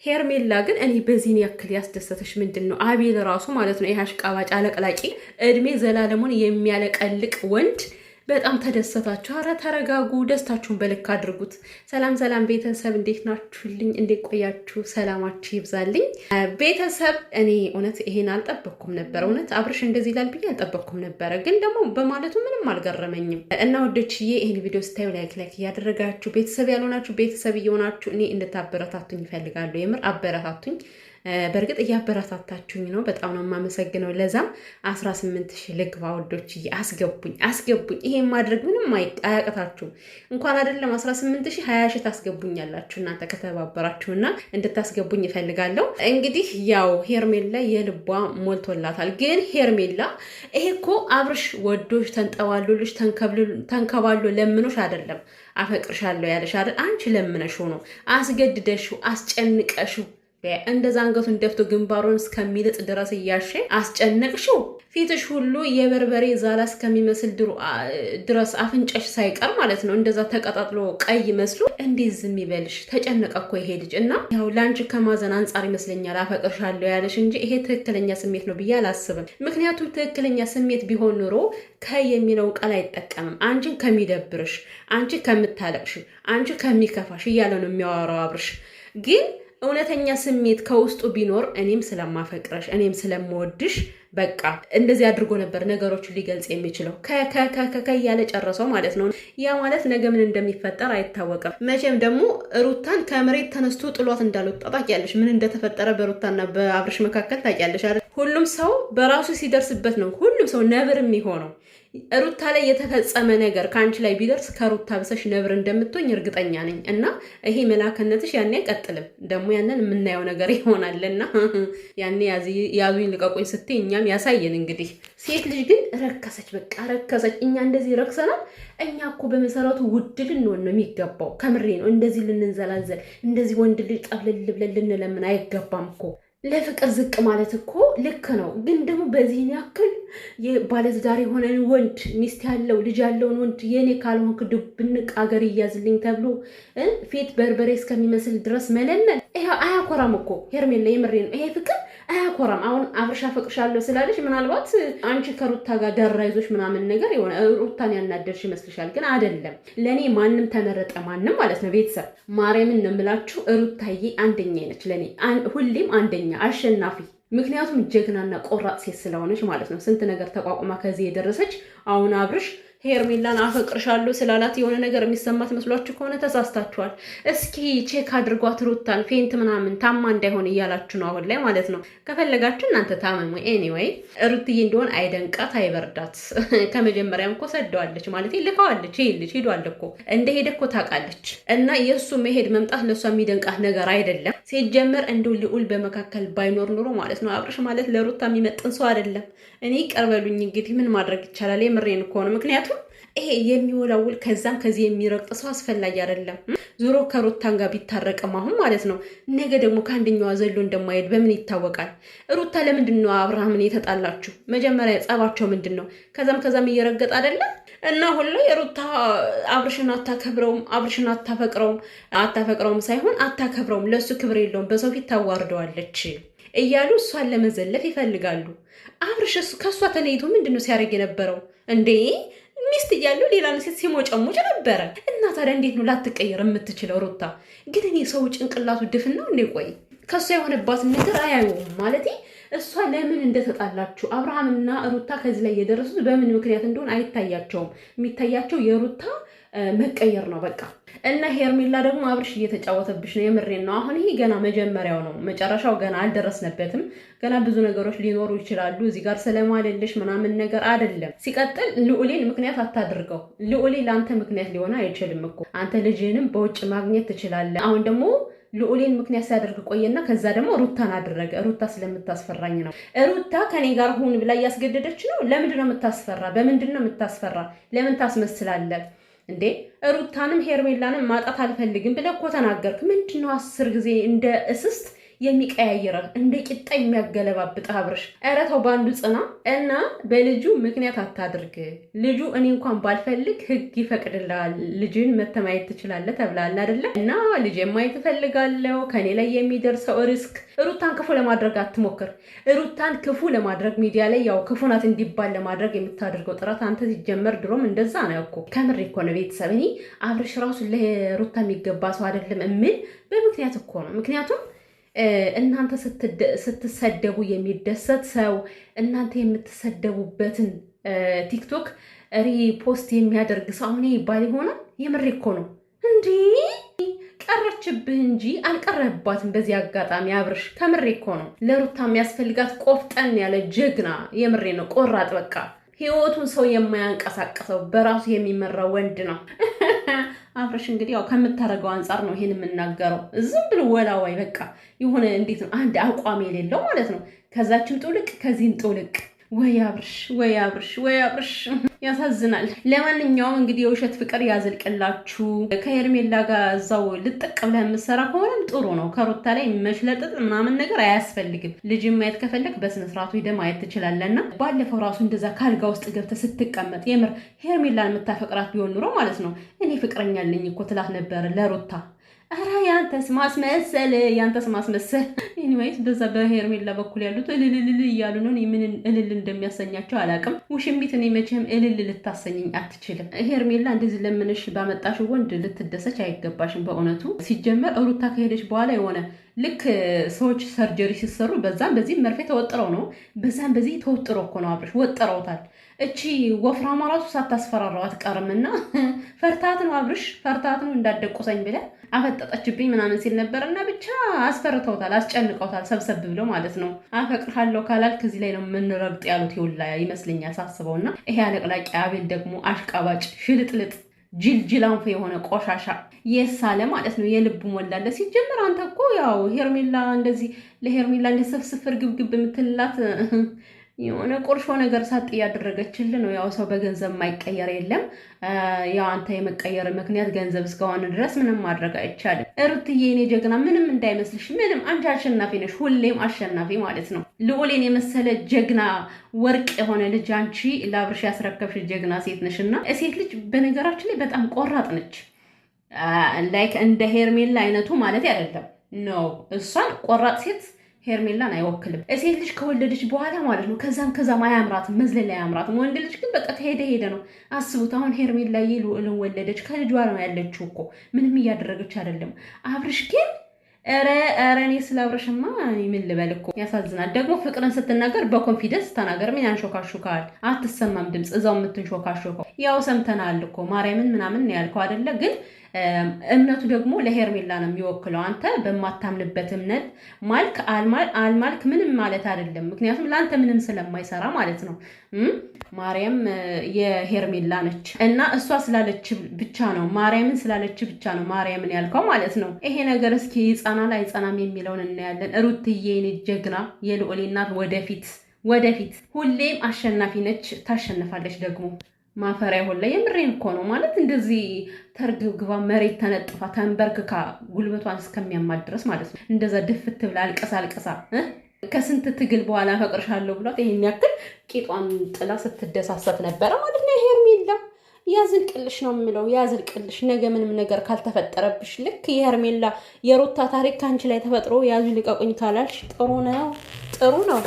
ሄርሜላ ግን እኔ በዚህን ያክል ያስደሰተሽ ምንድነው? አቤል ራሱ ማለት ነው ይሄ አሽቃባጭ አለቅላቂ እድሜ ዘላለሙን የሚያለቀልቅ ወንድ በጣም ተደሰታችሁ። አረ ተረጋጉ፣ ደስታችሁን በልክ አድርጉት። ሰላም ሰላም ቤተሰብ እንዴት ናችሁልኝ? እንዴት ቆያችሁ? ሰላማችሁ ይብዛልኝ ቤተሰብ። እኔ እውነት ይሄን አልጠበቅኩም ነበር። እውነት አብርሽ እንደዚህ ይላል ብዬ አልጠበቅኩም ነበረ፣ ግን ደግሞ በማለቱ ምንም አልገረመኝም። እና ወዶችዬ ይሄን ቪዲዮ ስታዩ ላይክ እያደረጋችሁ ቤተሰብ ያልሆናችሁ ቤተሰብ እየሆናችሁ እኔ እንድታበረታቱኝ ይፈልጋሉ። የምር አበረታቱኝ። በእርግጥ እያበረታታችሁኝ ነው፣ በጣም ነው የማመሰግነው። ለዛም 18,000 ልግባ ወዶችዬ፣ አስገቡኝ። ይሄን ማድረግ ምንም አያቅታችሁም። እንኳን አይደለም 18,000 20,000 ታስገቡኛላችሁ እናንተ ከተባበራችሁና እንድታስገቡኝ ይፈልጋለሁ። እንግዲህ ያው ሄርሜላ የልቧ ሞልቶላታል። ግን ሄርሜላ ይሄ እኮ አብርሽ ወዶሽ ተንጠባሎልሽ ተንከባሎ ለምኖሽ አይደለም አፈቅርሻለሁ ያለሽ አይደል? አንቺ ለምነሽው ነው፣ አስገድደሽው፣ አስጨንቀሽው እንደዛ አንገቱን ደፍቶ ግንባሩን እስከሚልጥ ድረስ እያሸ አስጨነቅሽው። ፊትሽ ሁሉ የበርበሬ ዛላ እስከሚመስል ድረስ አፍንጫሽ ሳይቀር ማለት ነው እንደዛ ተቀጣጥሎ ቀይ መስሎ እንዴት ዝም ይበልሽ? ተጨነቀ እኮ ይሄ ልጅ። እና ያው ለአንቺ ከማዘን አንጻር ይመስለኛል አፈቅርሻለሁ ያለሽ እንጂ ይሄ ትክክለኛ ስሜት ነው ብዬ አላስብም። ምክንያቱም ትክክለኛ ስሜት ቢሆን ኑሮ የሚለውን ቃል አይጠቀምም። አንቺን ከሚደብርሽ፣ አንቺ ከምታለቅሽ፣ አንቺ ከሚከፋሽ እያለ ነው የሚያወራው አብርሽ። ግን እውነተኛ ስሜት ከውስጡ ቢኖር እኔም ስለማፈቅረሽ እኔም ስለምወድሽ በቃ እንደዚህ አድርጎ ነበር ነገሮችን ሊገልጽ የሚችለው። እያለ ጨረሰው ማለት ነው። ያ ማለት ነገ ምን እንደሚፈጠር አይታወቅም። መቼም ደግሞ ሩታን ከመሬት ተነስቶ ጥሏት እንዳልወጣ ታውቂያለሽ። ምን እንደተፈጠረ በሩታና በአብርሽ መካከል ታውቂያለሽ አይደል? ሁሉም ሰው በራሱ ሲደርስበት ነው ሁሉም ሰው ነብር የሚሆነው። ሩታ ላይ የተፈጸመ ነገር ከአንቺ ላይ ቢደርስ ከሩታ ብሰሽ ነብር እንደምትሆኝ እርግጠኛ ነኝ። እና ይሄ መላከነትሽ ያኔ አይቀጥልም። ደግሞ ያንን የምናየው ነገር ይሆናልና ያኔ ያዙኝ ልቀቁኝ ስትይ እኛም ያሳየን። እንግዲህ ሴት ልጅ ግን ረከሰች፣ በቃ ረከሰች። እኛ እንደዚህ ረክሰናል። እኛ እኮ በመሰረቱ ውድ ልንሆን ነው የሚገባው። ከምሬ ነው። እንደዚህ ልንንዘላዘል፣ እንደዚህ ወንድ ልጅ ጠብልል ብለን ልንለምን አይገባም እኮ። ለፍቅር ዝቅ ማለት እኮ ልክ ነው። ግን ደግሞ በዚህን ያክል ባለትዳር የሆነን ወንድ ሚስት ያለው ልጅ ያለውን ወንድ የኔ ካልሆንክ ድብንቅ አገር እያዝልኝ ተብሎ ፊት በርበሬ እስከሚመስል ድረስ መለመን ይሄ አያኮራም እኮ ሄርሜላ፣ የምሬ ነው። ይሄ ፍቅር አያኮራም። አሁን አብርሽ አፈቅርሻለሁ ስላለሽ ምናልባት አንቺ ከሩታ ጋር ደራ ይዞሽ ምናምን ነገር የሆነ ሩታን ያናደርሽ ይመስልሻል። ግን አይደለም። ለእኔ ማንም ተመረጠ ማንም ማለት ነው ቤተሰብ ማርያምን ነው የምላችሁ። ሩታዬ አንደኛ ነች ለእኔ፣ ሁሌም አንደኛ አሸናፊ። ምክንያቱም ጀግናና ቆራጥ ሴት ስለሆነች ማለት ነው። ስንት ነገር ተቋቁማ ከዚህ የደረሰች። አሁን አብርሽ ሄርሜላን አፈቅርሻለሁ ስላላት የሆነ ነገር የሚሰማት መስሏችሁ ከሆነ ተሳስታችኋል። እስኪ ቼክ አድርጓት ሩታን ፌንት ምናምን ታማ እንዳይሆን እያላችሁ ነው አሁን ላይ ማለት ነው። ከፈለጋችሁ እናንተ ታመሙ። ኤኒዌይ ሩትዬ እንደሆን አይደንቃት አይበርዳት። ከመጀመሪያም እኮ ሰደዋለች ማለት ልካዋለች። ይሄ ልጅ ሄዷል እኮ እንደሄደ እኮ ታውቃለች። እና የእሱ መሄድ መምጣት ለእሷ የሚደንቃት ነገር አይደለም። ሲጀመር እንደው ልዑል በመካከል ባይኖር ኑሮ ማለት ነው አብርሽ ማለት ለሩታ የሚመጥን ሰው አይደለም። እኔ ቀርበሉኝ እንግዲህ ምን ማድረግ ይቻላል? የምሬን እኮ ነው። ምክንያቱም ይሄ የሚወላውል ከዛም ከዚህ የሚረግጥ ሰው አስፈላጊ አይደለም። ዞሮ ከሩታን ጋር ቢታረቅም አሁን ማለት ነው ነገ ደግሞ ከአንደኛዋ ዘሎ እንደማይሄድ በምን ይታወቃል? ሩታ ለምንድን ነው አብርሃምን የተጣላችሁ? መጀመሪያ ጸባቸው ምንድን ነው? ከዛም እየረገጥ አይደለም። እና አሁን ላይ ሩታ አብርሽን አታከብረውም፣ አብርሽን አታፈቅረውም ሳይሆን አታከብረውም፣ ለሱ ክብር የለውም፣ በሰው ፊት ታዋርደዋለች እያሉ እሷን ለመዘለፍ ይፈልጋሉ። አብርሽ ከእሷ ተለይቶ ምንድን ነው ሲያደርግ የነበረው እንዴ? ሚስት እያለው ሌላ ሴት ሲሞጨሙጭ ነበረ። እና ታዲያ እንዴት ነው ላትቀየር የምትችለው ሩታ? ግን እኔ ሰው ጭንቅላቱ ድፍን ነው እንዴ? ቆይ ከእሷ የሆነባትን ነገር አያዩም ማለት እሷ ለምን እንደተጣላችሁ አብርሃምና ሩታ ከዚህ ላይ የደረሱት በምን ምክንያት እንደሆነ አይታያቸውም። የሚታያቸው የሩታ መቀየር ነው በቃ። እና ሄርሜላ ደግሞ አብርሽ እየተጫወተብሽ ነው። የምሬን ነው። አሁን ይሄ ገና መጀመሪያው ነው፣ መጨረሻው ገና አልደረስነበትም። ገና ብዙ ነገሮች ሊኖሩ ይችላሉ። እዚህ ጋር ስለማለልሽ ምናምን ነገር አይደለም። ሲቀጥል ልዑሌን ምክንያት አታድርገው። ልዑሌ ለአንተ ምክንያት ሊሆን አይችልም እኮ። አንተ ልጅህንም በውጭ ማግኘት ትችላለህ። አሁን ደግሞ ልዑሌን ምክንያት ሲያደርግ ቆየና ከዛ ደግሞ ሩታን አደረገ። ሩታ ስለምታስፈራኝ ነው። ሩታ ከኔ ጋር ሁን ብላ እያስገደደች ነው። ለምንድን ነው የምታስፈራ? በምንድን ነው የምታስፈራ? ለምን ታስመስላለህ እንዴ? ሩታንም ሄርሜላንም ማጣት አልፈልግም ብለህ እኮ ተናገርክ። ምንድነው 10 ጊዜ እንደ እስስት የሚቀያይረህ እንደ ቂጣ የሚያገለባብጥ አብርሽ። ኧረ ተው ባንዱ ጽና እና በልጁ ምክንያት አታድርግ። ልጁ እኔ እንኳን ባልፈልግ ህግ ይፈቅድልሃል። ልጅን መተማየት ትችላለህ ተብላል አይደለ? እና ልጅ ማየት እፈልጋለሁ። ከኔ ላይ የሚደርሰው ሪስክ ሩታን ክፉ ለማድረግ አትሞክር። ሩታን ክፉ ለማድረግ ሚዲያ ላይ ያው ክፉ ናት እንዲባል ለማድረግ የምታደርገው ጥረት አንተ ሲጀመር ድሮም እንደዛ ነው እኮ። ከምሬ እኮ ነው ቤተሰብ። እኔ አብርሽ ራሱ ለሩታ የሚገባ ሰው አይደለም እምል በምክንያት እኮ ነው። ምክንያቱም እናንተ ስትሰደቡ የሚደሰት ሰው እናንተ የምትሰደቡበትን ቲክቶክ ሪፖስት የሚያደርግ ሰው አሁን ይባል ይሆናል። የምሬ እኮ ነው። እንዲህ ቀረችብህ እንጂ አልቀረህባትም። በዚህ አጋጣሚ አብርሽ ከምሬ እኮ ነው። ለሩታ የሚያስፈልጋት ቆፍጠን ያለ ጀግና፣ የምሬ ነው፣ ቆራጥ፣ በቃ ህይወቱን ሰው የማያንቀሳቀሰው በራሱ የሚመራ ወንድ ነው። አብርሽ እንግዲህ ያው ከምታረገው አንጻር ነው ይሄን የምናገረው። ዝም ብሎ ወላዋይ በቃ የሆነ እንዴት ነው አንድ አቋም የሌለው ማለት ነው። ከዛችም ጥውልቅ ከዚህም ጥውልቅ። ወይ አብርሽ ወይ አብርሽ ወይ አብርሽ ያሳዝናል። ለማንኛውም እንግዲህ የውሸት ፍቅር ያዘልቅላችሁ። ከሄርሜላ ጋር እዛው ልጥቅ ብለህ የምትሰራ ከሆነም ጥሩ ነው። ከሩታ ላይ መሽለጥጥ ምናምን ነገር አያስፈልግም። ልጅ ማየት ከፈለግ በስነስርዓቱ ሂደህ ማየት ትችላለና ባለፈው ራሱ እንደዛ ካልጋ ውስጥ ገብተህ ስትቀመጥ የምር ሄርሜላን የምታፈቅራት ቢሆን ኑሮ ማለት ነው እኔ ፍቅረኛ አለኝ እኮ ትላት ነበር ለሩታ። ኧረ ያንተስ ማስመሰል ያንተስ ማስመሰል። ኤኒዌይስ በዛ በሄርሜላ በኩል ያሉት እልልልል እያሉ ነው። ምን እልል እንደሚያሰኛቸው አላውቅም። ውሽሚት እኔ መቼም እልል ልታሰኘኝ አትችልም። ሄርሜላ እንደዚህ ለምንሽ ባመጣሽው ወንድ ልትደሰች አይገባሽም በእውነቱ። ሲጀመር ሩታ ከሄደች በኋላ የሆነ ልክ ሰዎች ሰርጀሪ ሲሰሩ በዛም በዚህ መርፌ ተወጥረው ነው፣ በዛም በዚህ ተወጥሮ እኮ ነው አብርሽ፣ ወጥረውታል። እቺ ወፍራማ ራሱ ሳታስፈራራው አትቀርምና ፈርታት ነው አብርሽ፣ ፈርታት ነው እንዳደቆሰኝ ብለህ አፈጠጠችብኝ ምናምን ሲል ነበርና ብቻ አስፈርተውታል፣ አስጨንቀውታል፣ ሰብሰብ ብለው ማለት ነው። አፈቅርሃለሁ ካላል ከዚህ ላይ ነው የምንረግጥ ያሉት ይውላ ይመስለኛል ሳስበውና ይሄ አለቅላቂ አቤል ደግሞ አሽቃባጭ ሽልጥልጥ ጅልጅላንፎ የሆነ ቆሻሻ የሳለ ማለት ነው። የልብ ሞላለ። ሲጀምር አንተ እኮ ያው ሄርሜላ እንደዚህ ለሄርሜላ እንደሰፍስፍር ግብግብ የምትላት የሆነ ቁርሾ ነገር ሳጥ እያደረገችልን ነው። ያው ሰው በገንዘብ የማይቀየር የለም። ያው አንተ የመቀየር ምክንያት ገንዘብ እስከሆነ ድረስ ምንም ማድረግ አይቻልም። ሩትዬ እኔ ጀግና ምንም እንዳይመስልሽ፣ ምንም አንቺ አሸናፊ ነሽ፣ ሁሌም አሸናፊ ማለት ነው። ልዑሌን የመሰለ ጀግና ወርቅ የሆነ ልጅ አንቺ ለአብርሽ ያስረከብሽ ጀግና ሴት ነሽና፣ ሴት ልጅ በነገራችን ላይ በጣም ቆራጥ ነች። ላይክ እንደ ሄርሜላ አይነቱ ማለት አይደለም ነው። እሷን ቆራጥ ሴት ሄርሜላን አይወክልም። ሴት ልጅ ከወለደች በኋላ ማለት ነው ከዛም አያምራትም፣ መዝለል አያምራትም። ወንድ ልጅ ግን በቃ ከሄደ ነው። አስቡት አሁን ሄርሜላ ልዑልን ወለደች፣ ከልጇ ነው ያለችው እኮ ምንም እያደረገች አይደለም። አብርሽ ግን ኧረ እኔ ስለ አብርሽማ ምን ልበል እኮ ያሳዝናል። ደግሞ ፍቅርን ስትናገር በኮንፊደንስ ተናገር። ምን ያንሾካሹካል? አትሰማም ድምፅ እዛው የምትንሾካሾከው ያው ሰምተናል እኮ ማርያምን ምናምን ያልከው አይደለ? ግን እምነቱ ደግሞ ለሄርሜላ ነው የሚወክለው። አንተ በማታምንበት እምነት ማልክ አልማልክ ምንም ማለት አይደለም። ምክንያቱም ለአንተ ምንም ስለማይሰራ ማለት ነው። ማርያም የሄርሜላ ነች እና እሷ ስላለች ብቻ ነው ማርያምን ስላለች ብቻ ነው ማርያምን ያልከው ማለት ነው። ይሄ ነገር እስኪ ይጸናል አይጸናም የሚለውን እናያለን። ሩትዬ የኔ ጀግና የልዑሌ እናት ወደፊት ሁሌም አሸናፊ ነች፣ ታሸንፋለች ደግሞ ማፈሪያ ሁላ የምሬን እኮ ነው ማለት እንደዚህ ተርግግባ መሬት ተነጥፋ ተንበርክካ ጉልበቷን እስከሚያማት ድረስ ማለት ነው። እንደዛ ድፍት ብላ አልቀሳ ከስንት ትግል በኋላ ፈቅርሻለሁ ብሏት ይሄን ያክል ቂጧን ጥላ ስትደሳሰት ነበረ ማለት ነው። ሄርሜላ ያዝልቅልሽ ነው የምለው፣ ያዝልቅልሽ። ነገ ምንም ነገር ካልተፈጠረብሽ ልክ የሄርሜላ የሩታ ታሪክ ከአንቺ ላይ ተፈጥሮ ያዙ ልቀቁኝ ካላልሽ ጥሩ ነው።